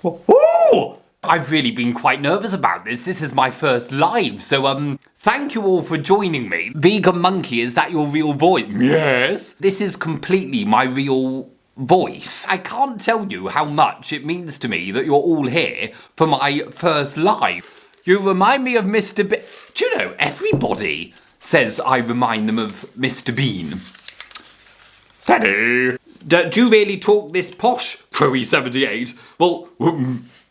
Ooh! I've really been quite nervous about this. This is my first live, so thank you all for joining me. Vegan Monkey, is that your real voice? Yes. This is completely my real voice. I can't tell you how much it means to me that you're all here for my first live. You remind me of Mr. Bean. Do you know, everybody says I remind them of Mr. Bean. Hello. Do you really talk this posh, Chloe78? Well,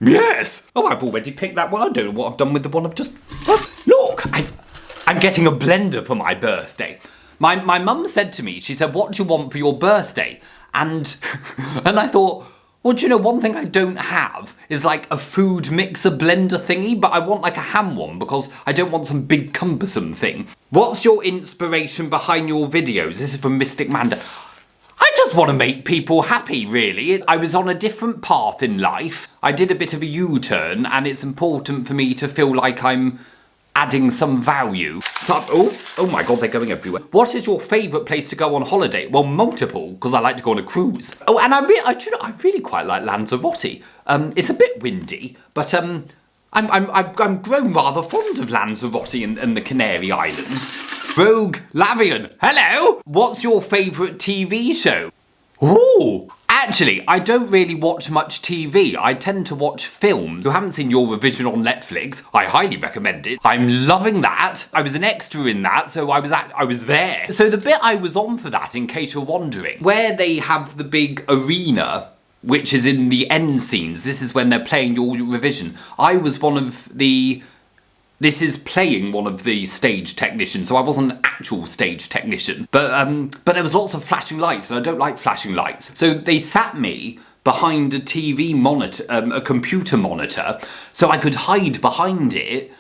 yes. Oh, I've already picked that one. I don't know what I've done with the one I've just... Look, I'm getting a blender for my birthday. My mum said to me, she said, what do you want for your birthday? And I thought, well, do you know, one thing I don't have is like a food mixer blender thingy, but I want like a ham one because I don't want some big cumbersome thing. What's your inspiration behind your videos? This is from Mystic Manda. I just want to make people happy, really. I was on a different path in life. I did a bit of a U-turn, and it's important for me to feel like I'm adding some value. So, oh my god, they're going everywhere. What is your favourite place to go on holiday? Well, multiple, because I like to go on a cruise. Oh, and I really quite like Lanzarote. It's a bit windy, but I'm grown rather fond of Lanzarote and the Canary Islands. Rogue Lavian, hello! What's your favourite TV show? Ooh! Actually, I don't really watch much TV. I tend to watch films. If you haven't seen Your Revision on Netflix, I highly recommend it. I'm loving that. I was an extra in that, so I was there. So the bit I was on for that, in case you're wondering, where they have the big arena, which is in the end scenes, this is when they're playing Your Revision. I was one of the... This is playing one of the stage technicians, so I wasn't an actual stage technician. But there was lots of flashing lights, and I don't like flashing lights. So they sat me behind a TV monitor, a computer monitor, so I could hide behind it,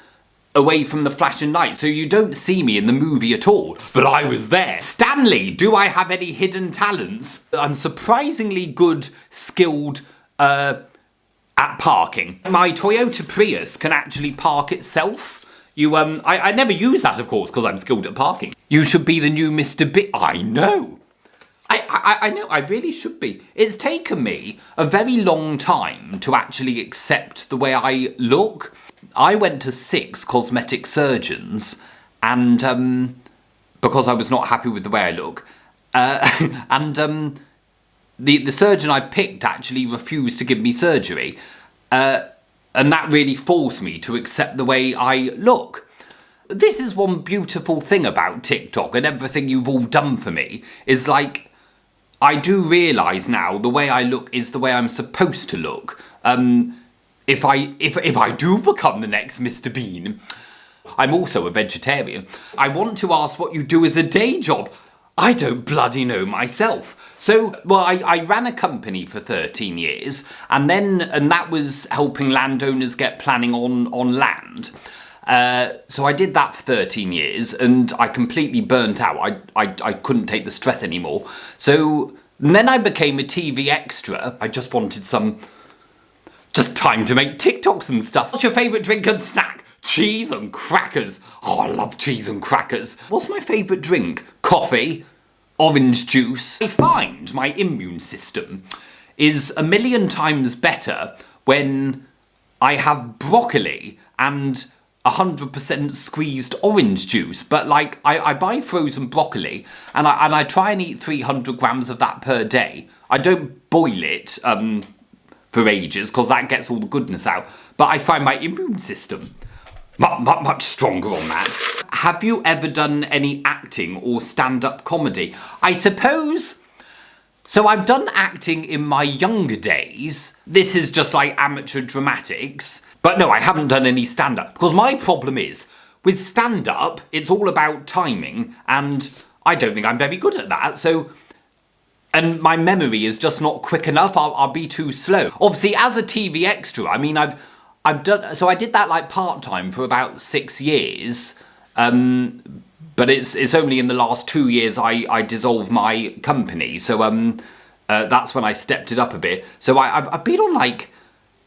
away from the flashing lights, so you don't see me in the movie at all. But I was there. Stanley, do I have any hidden talents? I'm surprisingly good, skilled, at parking. My Toyota Prius can actually park itself. I never use that, of course, because I'm skilled at parking. You should be the new Mr. I know. I know, I really should be. It's taken me a very long time to actually accept the way I look. I went to 6 cosmetic surgeons, and because I was not happy with the way I look, the surgeon I picked actually refused to give me surgery, and that really forced me to accept the way I look. This is one beautiful thing about TikTok and everything you've all done for me, is like, I do realise now the way I look is the way I'm supposed to look. If I do become the next Mr. Bean, I'm also a vegetarian. I want to ask what you do as a day job. I don't bloody know myself. So, well, I ran a company for 13 years, and that was helping landowners get planning on land. So I did that for 13 years, and I completely burnt out. I couldn't take the stress anymore. So then I became a TV extra. I just wanted just time to make TikToks and stuff. What's your favourite drink and snack? Cheese and crackers. Oh, I love cheese and crackers. What's my favourite drink? Coffee, orange juice. I find my immune system is a million times better when I have broccoli and 100% squeezed orange juice. But like, I buy frozen broccoli and I try and eat 300 grams of that per day. I don't boil it for ages because that gets all the goodness out. But I find my immune system much stronger on that. Have you ever done any acting or stand-up comedy? I suppose. So I've done acting in my younger days. This is just like amateur dramatics. But no, I haven't done any stand-up. Because my problem is, with stand-up, it's all about timing, and I don't think I'm very good at that, so... And my memory is just not quick enough, I'll be too slow. Obviously, as a TV extra, I mean, I've done... So I did that, like, part-time for about 6 years, but it's only in the last 2 years I dissolved my company, so that's when I stepped it up a bit. So I've been on, like,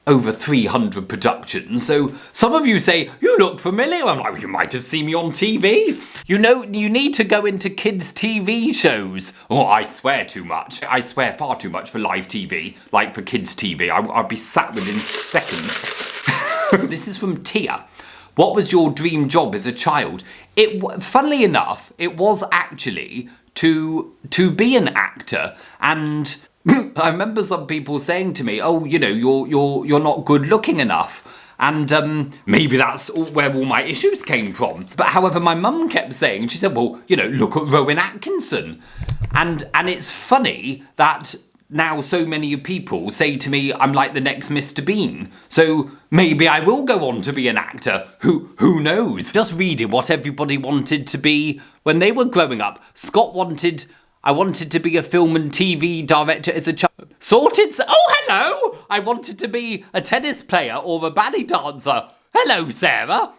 over 300 productions, so some of you say, you look familiar. I'm like, you might have seen me on TV. You know, you need to go into kids' TV shows. Oh, I swear too much. I swear far too much for live TV, like for kids' TV. I'd be sat within seconds. This is from Tia. What was your dream job as a child? Funnily enough, it was actually to be an actor, and I remember some people saying to me, "Oh, you know, you're not good looking enough," and maybe that's where all my issues came from. But however, my mum kept saying, she said, "Well, you know, look at Rowan Atkinson," and it's funny that now so many people say to me, I'm like the next Mr. Bean. So maybe I will go on to be an actor. Who knows? Just reading what everybody wanted to be when they were growing up. Scott wanted, I wanted to be a film and TV director as a child. Sorted. Oh, hello! I wanted to be a tennis player or a ballet dancer. Hello, Sarah.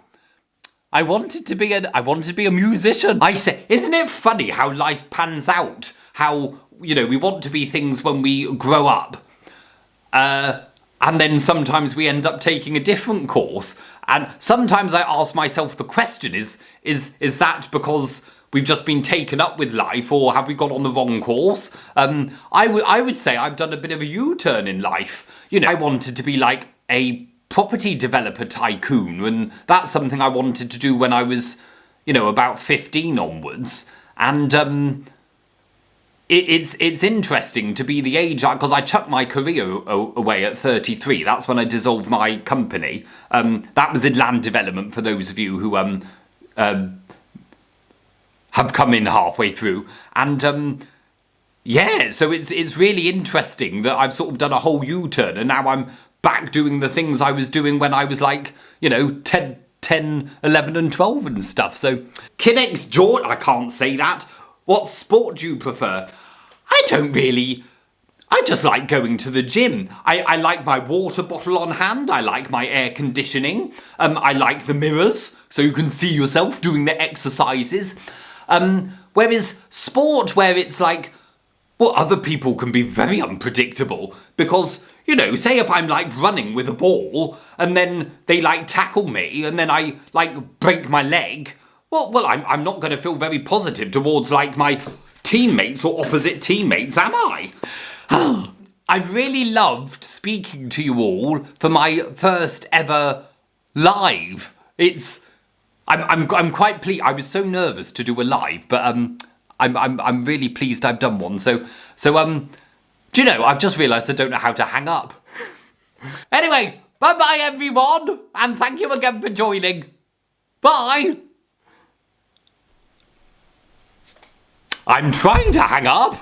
I wanted to be a musician. I say, isn't it funny how life pans out? How, you know, we want to be things when we grow up. And then sometimes we end up taking a different course. And sometimes I ask myself the question, is that because we've just been taken up with life, or have we got on the wrong course? I would say I've done a bit of a U-turn in life. You know, I wanted to be like a property developer tycoon, and that's something I wanted to do when I was, you know, about 15 onwards. And it's interesting to be the age, because I chucked my career away at 33. That's when I dissolved my company. That was in land development, for those of you who have come in halfway through. And yeah, so it's really interesting that I've sort of done a whole U-turn, and now I'm back doing the things I was doing when I was like, you know, 10, 11 and 12 and stuff. So, Kinex George, I can't say that. What sport do you prefer? I just like going to the gym. I like my water bottle on hand. I like my air conditioning. I like the mirrors, so you can see yourself doing the exercises. Whereas sport, where it's like, well, other people can be very unpredictable, because, you know, say if I'm like running with a ball and then they like tackle me and then I like break my leg, well, I'm not going to feel very positive towards like my teammates or opposite teammates, am I? I really loved speaking to you all for my first ever live. I'm quite pleased. I was so nervous to do a live, but I'm really pleased I've done one. So do you know, I've just realised I don't know how to hang up. Anyway, bye-bye everyone, and thank you again for joining. Bye. I'm trying to hang up.